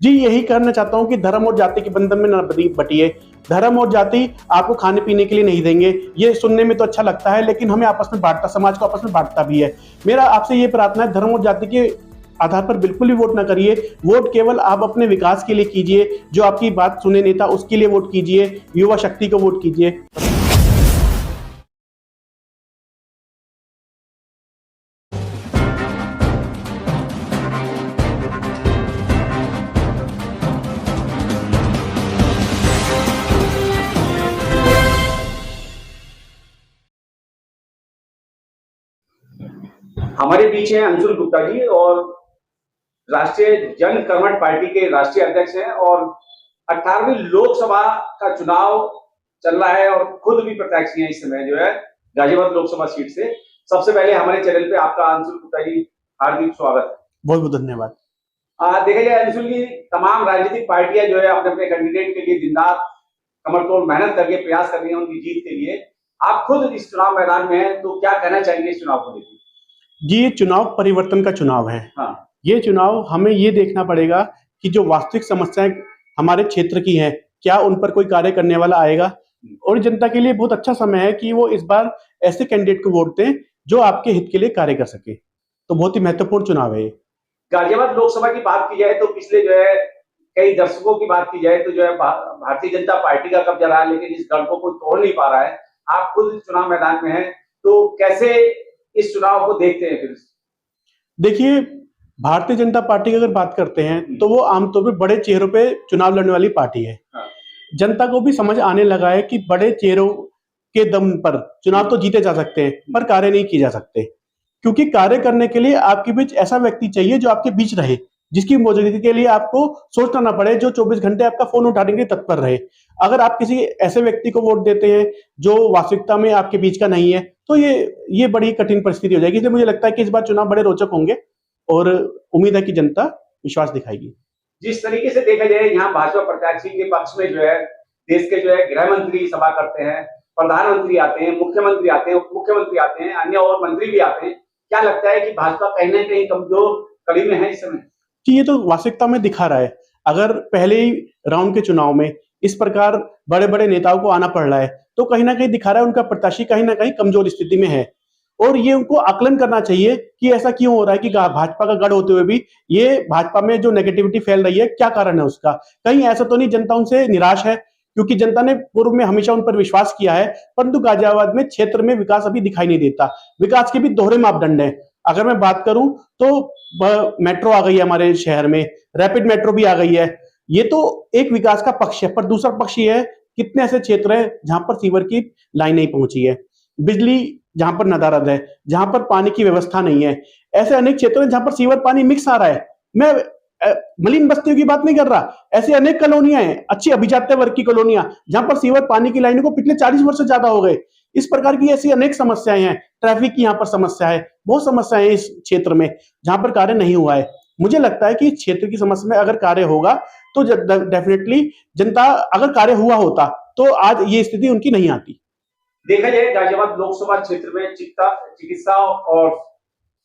जी, यही कहना चाहता हूँ कि धर्म और जाति के बंधन में ना बटिए। धर्म और जाति आपको खाने पीने के लिए नहीं देंगे। ये सुनने में तो अच्छा लगता है, लेकिन हमें आपस में बांटता, समाज को आपस में बांटता भी है। मेरा आपसे ये प्रार्थना है, धर्म और जाति के आधार पर बिल्कुल भी वोट ना करिए। वोट केवल आप अपने विकास के लिए कीजिए। जो आपकी बात सुने नेता, उसके लिए वोट कीजिए। युवा शक्ति को वोट कीजिए। हमारे बीच हैं अंशुल गुप्ता जी, और राष्ट्रीय जन कर्मठ पार्टी के राष्ट्रीय अध्यक्ष हैं, और 18वीं लोकसभा का चुनाव चल रहा है और खुद भी प्रत्याशी हैं इस समय जो है गाजियाबाद लोकसभा सीट से। सबसे पहले हमारे चैनल पे आपका अंशुल गुप्ता जी हार्दिक स्वागत है। बहुत बहुत धन्यवाद। देखा जाए अंशुल जी, तमाम राजनीतिक पार्टियां जो है अपने अपने कैंडिडेट के लिए दिन रात कमर तोड़ मेहनत करके प्रयास कर रही है उनकी जीत के लिए। आप खुद इस चुनाव मैदान में हैं, तो क्या कहना चाहेंगे इस चुनाव को लेकर? जी, ये चुनाव परिवर्तन का चुनाव है। हाँ। ये चुनाव हमें ये देखना पड़ेगा कि जो वास्तविक समस्याएं हमारे क्षेत्र की हैं, क्या उन पर कोई कार्य करने वाला आएगा। और जनता के लिए बहुत अच्छा समय है कि वो इस बार ऐसे कैंडिडेट को वोट दें जो आपके हित के लिए कार्य कर सके। तो बहुत ही महत्वपूर्ण चुनाव है ये। गाजियाबाद लोकसभा की बात की जाए तो पिछले जो है कई दशकों की बात की जाए तो जो है भारतीय जनता पार्टी का कब्जा रहा, लेकिन इस गढ़ को कोई तोड़ नहीं पा रहा है। आप खुद चुनाव मैदान में हैं, तो कैसे इस चुनाव को देखते हैं? फिर देखिए, भारतीय जनता पार्टी की अगर बात करते हैं तो वो आमतौर पे बड़े चेहरों पे चुनाव लड़ने वाली पार्टी है। हाँ। जनता को भी समझ आने लगा है कि बड़े चेहरों के दम पर चुनाव तो जीते जा सकते हैं, पर कार्य नहीं किए जा सकते। क्योंकि कार्य करने के लिए आपके बीच ऐसा व्यक्ति चाहिए जो आपके बीच रहे, जिसकी मौजूदगी के लिए आपको सोचना ना पड़े, जो 24 घंटे आपका फोन उठाने के लिए तत्पर रहे। अगर आप किसी ऐसे व्यक्ति को वोट देते हैं जो वास्तविकता में आपके बीच का नहीं है, तो ये बड़ी कठिन परिस्थिति हो जाएगी। इसलिए मुझे लगता है कि इस बार चुनाव बड़े रोचक होंगे और उम्मीद है कि जनता विश्वास दिखाएगी। जिस तरीके से देखा जाए, यहाँ भाजपा प्रत्याशी के पक्ष में जो है देश के जो है गृह मंत्री सभा करते हैं, प्रधानमंत्री आते हैं, मुख्यमंत्री आते हैं, उप मुख्यमंत्री आते हैं, अन्य और मंत्री भी आते हैं। क्या लगता है कि भाजपा कहीं ना कहीं कमजोर कड़ी में है इस समय? कि ये तो वास्तविकता में दिखा रहा है। अगर पहले ही राउंड के चुनाव में इस प्रकार बड़े बड़े नेताओं को आना पड़ रहा है, तो कहीं ना कहीं दिखा रहा है उनका प्रत्याशी कहीं ना कहीं कमजोर स्थिति में है। और ये उनको आकलन करना चाहिए कि ऐसा क्यों हो रहा है कि भाजपा का गढ़ होते हुए भी ये भाजपा में जो नेगेटिविटी फैल रही है, क्या कारण है उसका। कहीं ऐसा तो नहीं जनता उनसे निराश है, क्योंकि जनता ने पूर्व में हमेशा उन पर विश्वास किया है, परंतु गाजियाबाद में क्षेत्र में विकास अभी दिखाई नहीं देता। विकास के भी दोहरे मापदंड है। अगर मैं बात करूं तो मेट्रो आ गई है हमारे शहर में, रैपिड मेट्रो भी आ गई है। ये तो एक विकास का पक्ष है, पर दूसरा पक्ष ये है कितने ऐसे क्षेत्र हैं जहां पर सीवर की लाइन नहीं पहुंची है, बिजली जहां पर नदारद है, जहां पर पानी की व्यवस्था नहीं है। ऐसे अनेक क्षेत्र हैं जहां पर सीवर पानी मिक्स आ रहा है। मैं मलिन बस्तियों की बात नहीं कर रहा, ऐसी अनेक कॉलोनियां हैं, अच्छी अभिजात्य वर्ग की कॉलोनियां, जहां पर सीवर पानी की लाइनों को पिछले 40 वर्ष से ज्यादा हो गए। इस प्रकार की ऐसी अनेक समस्याएं हैं। ट्रैफिक की यहाँ पर समस्या है, बहुत समस्याएं हैं इस क्षेत्र में जहां पर कार्य नहीं हुआ है। मुझे लगता है कि इस क्षेत्र की समस्या में अगर कार्य होगा तो डेफिनेटली जनता, अगर कार्य हुआ होता तो आज ये स्थिति उनकी नहीं आती। देखा जाए गाजियाबाद लोकसभा क्षेत्र में चिकित्सा और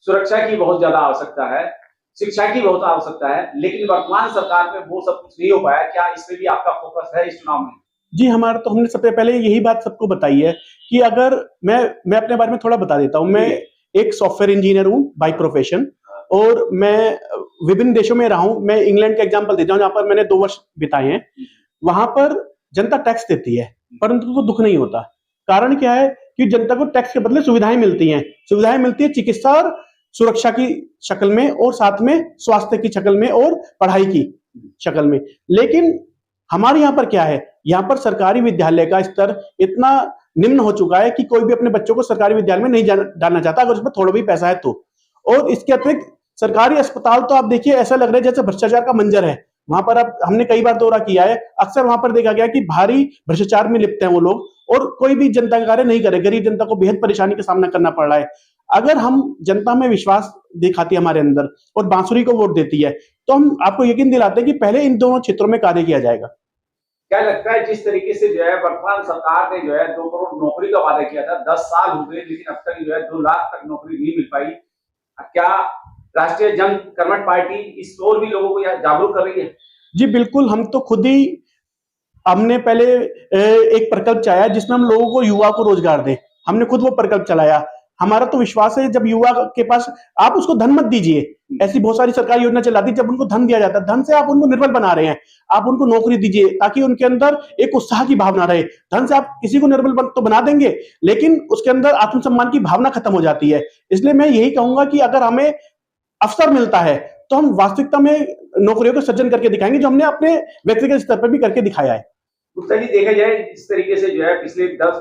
सुरक्षा की बहुत ज्यादा आवश्यकता है, शिक्षा की बहुत आवश्यकता है, लेकिन वर्तमान सरकार में वो सब कुछ नहीं हो पाया। क्या इसमें भी आपका फोकस है इस चुनाव में? जी, हमारा तो हमने सबसे पहले यही बात सबको बताई है कि अगर मैं अपने बारे में थोड़ा बता देता हूँ। मैं एक सॉफ्टवेयर इंजीनियर हूँ बाय प्रोफेशन, और मैं विभिन्न देशों में रहा हूँ। मैं इंग्लैंड का एग्जांपल देता हूँ, जहाँ पर मैंने 2 वर्ष बिताए हैं। वहां पर जनता टैक्स देती है, परंतु उसको दुख नहीं होता। कारण क्या है कि जनता को टैक्स के बदले सुविधाएं मिलती हैं। सुविधाएं मिलती है चिकित्सा और सुरक्षा की शक्ल में, और साथ में स्वास्थ्य की शक्ल में, और पढ़ाई की शक्ल में। लेकिन हमारे यहाँ पर क्या है, यहाँ पर सरकारी विद्यालय का स्तर इतना निम्न हो चुका है कि कोई भी अपने बच्चों को सरकारी विद्यालय में नहीं डालना चाहता, अगर उसमें थोड़ा भी पैसा है तो। और इसके अतिरिक्त सरकारी अस्पताल तो आप देखिए, ऐसा लग रहा है जैसे भ्रष्टाचार का मंजर है वहां पर। अब हमने कई बार दौरा किया है, अक्सर वहां पर देखा गया कि भारी भ्रष्टाचार में लिप्त हैं वो लोग, और कोई भी जनता का कार्य नहीं करे। गरीब जनता को बेहद परेशानी का सामना करना पड़ रहा है। अगर हम जनता में विश्वास दिखाती है हमारे अंदर और बांसुरी को वोट देती है, तो हम आपको यकीन दिलाते हैं कि पहले इन दोनों क्षेत्रों में कार्य किया जाएगा। क्या लगता है जिस तरीके से जो है वर्तमान सरकार ने जो है 2 करोड़ नौकरी का वादा किया था, 10 साल हो गए, लेकिन अब तक जो है 2 लाख तक नौकरी नहीं मिल पाई। क्या राष्ट्रीय जन कर्मठ पार्टी इस ओर भी लोगों को जागरूक कर रही है? जी बिल्कुल, हम तो खुद ही हमने पहले एक प्रकल्प चलाया जिसमें हम लोगों को युवा को रोजगार दें। हमने खुद वो प्रकल्प चलाया। हमारा तो विश्वास है जब युवा के पास आप उसको धन मत दीजिए। ऐसी बहुत सारी सरकारी योजना चलाती है जब उनको धन दिया जाता है, धन से आप उनको निर्बल बना रहे हैं। आप उनको नौकरी दीजिए ताकि उनके अंदर एक उत्साह की भावना रहे। धन से आप किसी को निर्बल तो बना देंगे, लेकिन उसके अंदर आत्मसम्मान की भावना खत्म हो जाती है। इसलिए मैं यही कहूंगा कि अगर हमें अवसर मिलता है तो हम वास्तविकता में नौकरियों का सृजन करके दिखाएंगे, जो हमने अपने व्यक्तिगत स्तर पर भी करके दिखाया है। गुप्ता जी, देखा जाए इस तरीके से जो है पिछले 10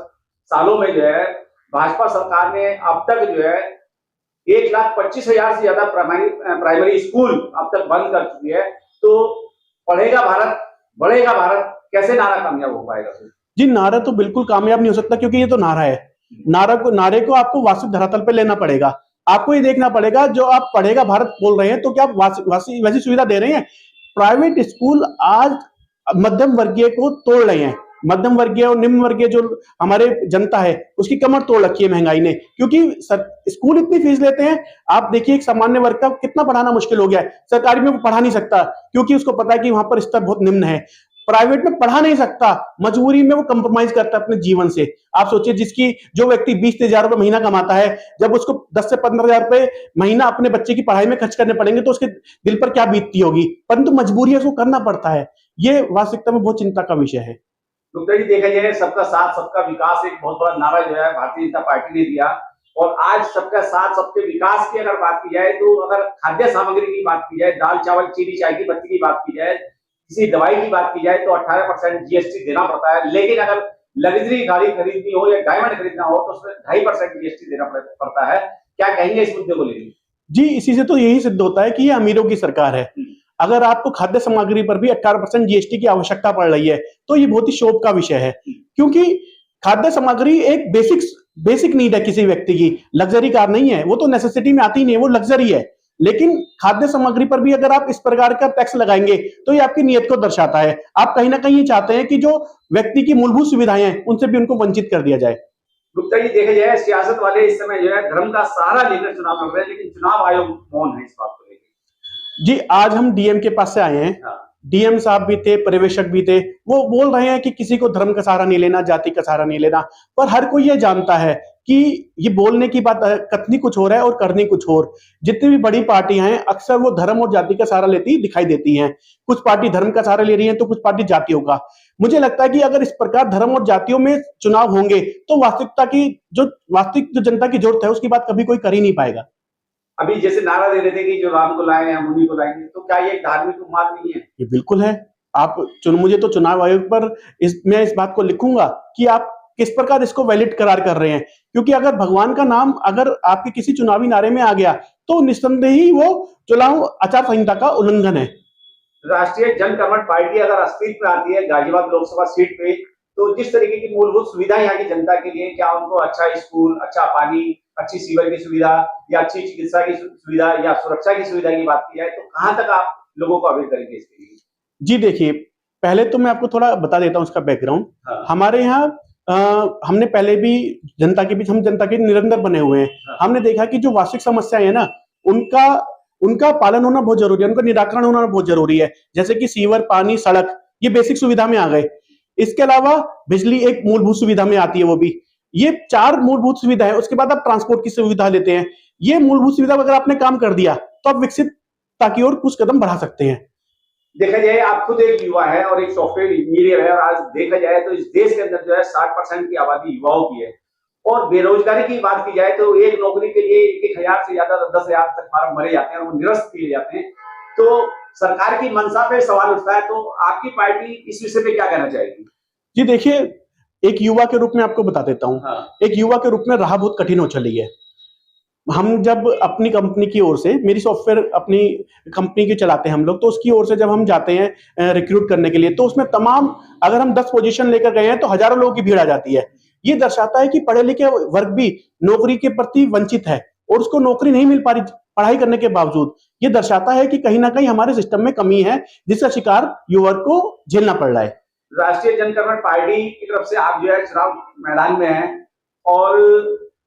सालों में जो है भाजपा सरकार ने अब तक जो है 1,25,000 से ज्यादा प्राइमरी स्कूल अब तक बंद कर चुकी है। तो पढ़ेगा भारत बढ़ेगा भारत कैसे नारा कामयाब हो पाएगा? जी नारा तो बिल्कुल कामयाब नहीं हो सकता, क्योंकि ये तो नारा है। नारे को आपको वास्तविक धरातल पे लेना पड़ेगा। आपको ये देखना पड़ेगा जो आप पढ़ेगा भारत बोल रहे हैं तो क्या आप वैसी सुविधा दे रहे हैं? प्राइवेट स्कूल आज मध्यम वर्गीय को तोड़ रहे हैं। मध्यम वर्गीय और निम्न वर्गीय जो हमारे जनता है उसकी कमर तोड़ रखी है महंगाई ने, क्योंकि स्कूल इतनी फीस लेते हैं। आप देखिए एक सामान्य वर्ग का कितना पढ़ाना मुश्किल हो गया है। सरकारी में वो पढ़ा नहीं सकता क्योंकि उसको पता है कि वहां पर स्तर बहुत निम्न है। प्राइवेट में पढ़ा नहीं सकता, मजबूरी में वो कंप्रोमाइज करता है अपने जीवन से। आप सोचिए जो व्यक्ति 20,000 रुपए महीना कमाता है, जब उसको 10 से 15,000 रुपए महीना अपने बच्चे की पढ़ाई में खर्च करने पड़ेंगे तो उसके दिल पर क्या बीतती होगी, परंतु मजबूरी है, उसको करना पड़ता है। ये वास्तविकता में बहुत चिंता का विषय है। गुप्ता जी, देखा जाए सबका साथ सबका विकास एक बहुत बड़ा नारा जो है भारतीय जनता पार्टी ने दिया, और आज सबका साथ सबके विकास की अगर बात की जाए तो अगर खाद्य सामग्री की बात की जाए, दाल चावल चीनी चाय की पत्ती की बात की जाए, किसी दवाई की बात की जाए तो 18% जीएसटी देना पड़ता है। लेकिन अगर लग्जरी गाड़ी खरीदनी हो या डायमंड खरीदना हो तो उसमें 2.5% जीएसटी देना पड़ता है। क्या कहेंगे इस मुद्दे को लेकर? जी इसी से तो यही सिद्ध होता है कि ये अमीरों की सरकार है। अगर आपको खाद्य सामग्री पर भी 18% जीएसटी की आवश्यकता पड़ रही है तो ये बहुत ही शोक का विषय है, क्योंकि खाद्य सामग्री एक बेसिक नीड है किसी व्यक्ति की, लग्जरी कार नहीं है। वो तो नेसेसिटी में आती नहीं है, वो लग्जरी है। लेकिन खाद्य सामग्री पर भी अगर आप इस प्रकार का टैक्स लगाएंगे तो ये आपकी नीयत को दर्शाता है। आप कहीं ना कहीं ये चाहते हैं कि जो व्यक्ति की मूलभूत सुविधाएं हैं उनसे भी उनको वंचित कर दिया जाए। गुप्ता जी, देखा जाए सियासत वाले इस समय जो है धर्म का सहारा लेकर चुनाव लड़ रहे हैं, लेकिन चुनाव आयोग मौन है इस बात को लेकर। जी आज हम डीएम के पास से आए हैं। डीएम साहब भी थे, पर्यवेक्षक भी थे। वो बोल रहे हैं कि किसी को धर्म का सहारा नहीं लेना, जाति का सहारा नहीं लेना, पर हर कोई ये जानता है कि ये बोलने की बात कथनी कुछ और है और करनी कुछ और। जितनी भी बड़ी पार्टियां हैं अक्सर वो धर्म और जाति का सहारा लेती दिखाई देती हैं। कुछ पार्टी धर्म का सहारा ले रही है तो कुछ पार्टी जातियों का। मुझे लगता है कि अगर इस प्रकार धर्म और जातियों में चुनाव होंगे तो वास्तविक जो जनता की जरूरत है उसकी बात कभी कोई कर ही नहीं पाएगा। अभी जैसे नारा दे रहे थे कि जो राम को लाए हम उन्हीं को लाएंगे, तो क्या ये धार्मिक उन्माद नहीं है? ये बिल्कुल है। मुझे तो चुनाव आयोग पर मैं इस बात को लिखूंगा कि आप किस प्रकार इसको वैलिड करार कर रहे हैं, क्योंकि अगर भगवान का नाम अगर आपके किसी चुनावी नारे में आ गया तो निस्संदेह ही वो चुनाव आचार संहिता का उल्लंघन है। राष्ट्रीय जनकमत पार्टी अगर अस्तित्व में आती है गाजियाबाद लोकसभा सीट पे, तो जिस तरीके की मूलभूत सुविधा यहाँ की जनता के लिए, क्या उनको अच्छा स्कूल, अच्छा पानी, अच्छी सीवर की सुविधा या अच्छी चिकित्सा की सुविधा या सुरक्षा की सुविधा की बात की जाए तो कहां तक आप लोगों को अवेयर करेंगे इसके लिए? जी देखिए, पहले तो मैं आपको थोड़ा बता देता हूँ उसका बैकग्राउंड। हाँ। हमारे यहाँ हमने पहले भी जनता के बीच हम जनता के निरंतर बने हुए हैं। हाँ। हमने देखा कि जो वास्तविक समस्याएं है ना उनका पालन होना बहुत जरूरी है, उनका निराकरण होना बहुत जरूरी है। जैसे कि सीवर, पानी, सड़क, ये बेसिक सुविधा में आ गए। इसके अलावा बिजली एक मूलभूत सुविधा में आती है, वो भी। ये 4 मूलभूत सुविधा है। उसके बाद आप ट्रांसपोर्ट की सुविधा लेते हैं। ये मूलभूत सुविधा अगर आपने काम कर दिया तो आप विकसितता की ओर कुछ कदम बढ़ा सकते हैं। देखा जाए आप खुद एक युवा है और एक सॉफ्टवेयर इंजीनियर है, और आज देखा जाए तो इस देश के अंदर जो है 60% की आबादी युवाओं की है, और बेरोजगारी की बात की जाए तो एक नौकरी के लिए 1,000 से ज्यादा 10,000 तक फार्म भरे जाते हैं और वो निरस्त किए जाते हैं। तो सरकार की मंशा पे सवाल उठता है, तो आपकी पार्टी इस विषय पे क्या कहना चाहेगी? जी देखिए, एक युवा के रूप में आपको बता देता हूँ। हाँ। एक युवा के रूप में राह बहुत कठिन हो चली है। हम जब अपनी कंपनी की ओर से, मेरी सॉफ्टवेयर अपनी कंपनी की चलाते हैं हम लोग, तो उसकी ओर से जब हम जाते हैं रिक्रूट करने के लिए, तो उसमें अगर हम 10 पोजीशन लेकर गए हैं तो हजारों लोगों की भीड़ आ जाती है। ये दर्शाता है कि पढ़े लिखे वर्ग भी नौकरी के प्रति वंचित है और उसको नौकरी नहीं मिल पा रही पढ़ाई करने के बावजूद। ये दर्शाता है कि कहीं ना कहीं हमारे सिस्टम में कमी है, जिसका शिकार युवा को झेलना पड़ रहा है। राष्ट्रीय जनकमत पार्टी की तरफ से आप जो है चुनाव मैदान में हैं, और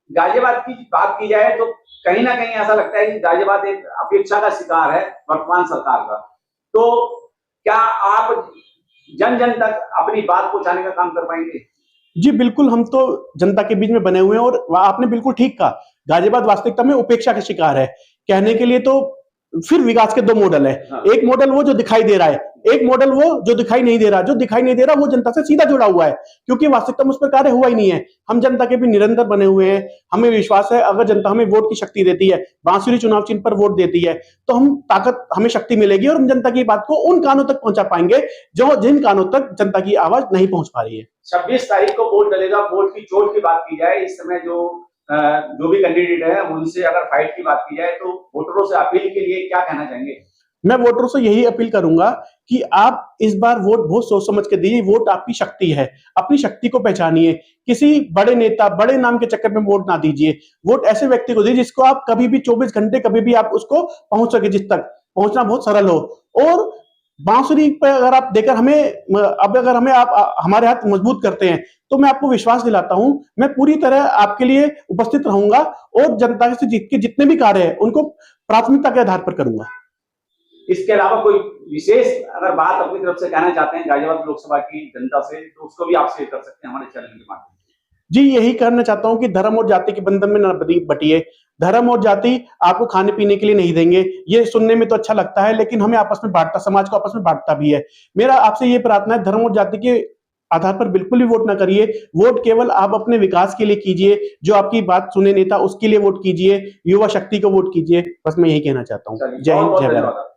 गाजियाबाद की बात की जाए तो कहीं ना कहीं ऐसा लगता है कि गाजियाबाद एक अपेक्षा का शिकार है वर्तमान सरकार का। तो क्या जन जन तक अपनी बात पहुंचाने का काम कर पाएंगे? जी बिल्कुल, हम तो जनता के बीच में बने हुए हैं और आपने बिल्कुल ठीक कहा, गाजियाबाद वास्तविकता में उपेक्षा का शिकार है। कहने के लिए तो फिर विकास के दो मॉडल है। हाँ। एक मॉडल वो जो दिखाई दे रहा है, एक मॉडल वो जो दिखाई नहीं दे रहा। जो दिखाई नहीं दे रहा वो जनता से सीधा जुड़ा हुआ है, क्योंकि वास्तविकता में उस पर कार्य हुआ ही नहीं है। हम जनता के भी निरंतर बने हुए हैं। हमें विश्वास है अगर जनता हमें वोट की शक्ति देती है, बांसुरी चुनाव चिन्ह पर वोट देती है, तो हम ताकत, हमें शक्ति मिलेगी और हम जनता की बात को उन कानों तक पहुंचा पाएंगे जो जिन कानों तक जनता की आवाज नहीं पहुंच पा रही है। 26 तारीख को वोट डलेगा। वोट की चोट की बात की जाए, इस समय जो भी कैंडिडेट है उनसे अगर फाइट की बात की जाए, तो वोटरों से अपील के लिए क्या कहना चाहेंगे? मैं वोटरों से यही अपील करूंगा कि आप इस बार वोट बहुत सोच समझ के दीजिए। वोट आपकी शक्ति है, अपनी शक्ति को पहचानिए। किसी बड़े नेता, बड़े नाम के चक्कर में वोट ना दीजिए। वोट ऐसे व्यक्ति को दीजिए जिसको आप कभी भी 24 घंटे कभी भी आप उसको पहुंच सके, जिस तक पहुंचना बहुत सरल हो। और बांसुरी पे अगर आप देकर अगर हमें आप हमारे हाथ मजबूत करते हैं, तो मैं आपको विश्वास दिलाता हूं, मैं पूरी तरह आपके लिए उपस्थित रहूंगा और जनता से जीत के जितने भी कार्य हैं उनको प्राथमिकता के आधार पर करूंगा। इसके अलावा कोई विशेष अगर बात अपनी तरफ से कहना चाहते हैं गाजियाबाद लोकसभा की जनता से, तो उसको भी आप शेयर कर सकते हैं हमारे चैनल के माध्यम से। जी यही कहना चाहता हूं कि धर्म और जाति के बंधन में न बटिए। धर्म और जाति आपको खाने पीने के लिए नहीं देंगे। ये सुनने में तो अच्छा लगता है, लेकिन हमें आपस में बांटता, समाज को आपस में बांटता भी है। मेरा आपसे ये प्रार्थना है, धर्म और जाति के आधार पर बिल्कुल भी वोट ना करिए। वोट केवल आप अपने विकास के लिए कीजिए, जो आपकी बात सुने नेता उसके लिए वोट कीजिए, युवा शक्ति को वोट कीजिए। बस मैं यही कहना चाहता हूँ। जय हिंद, जय भारत।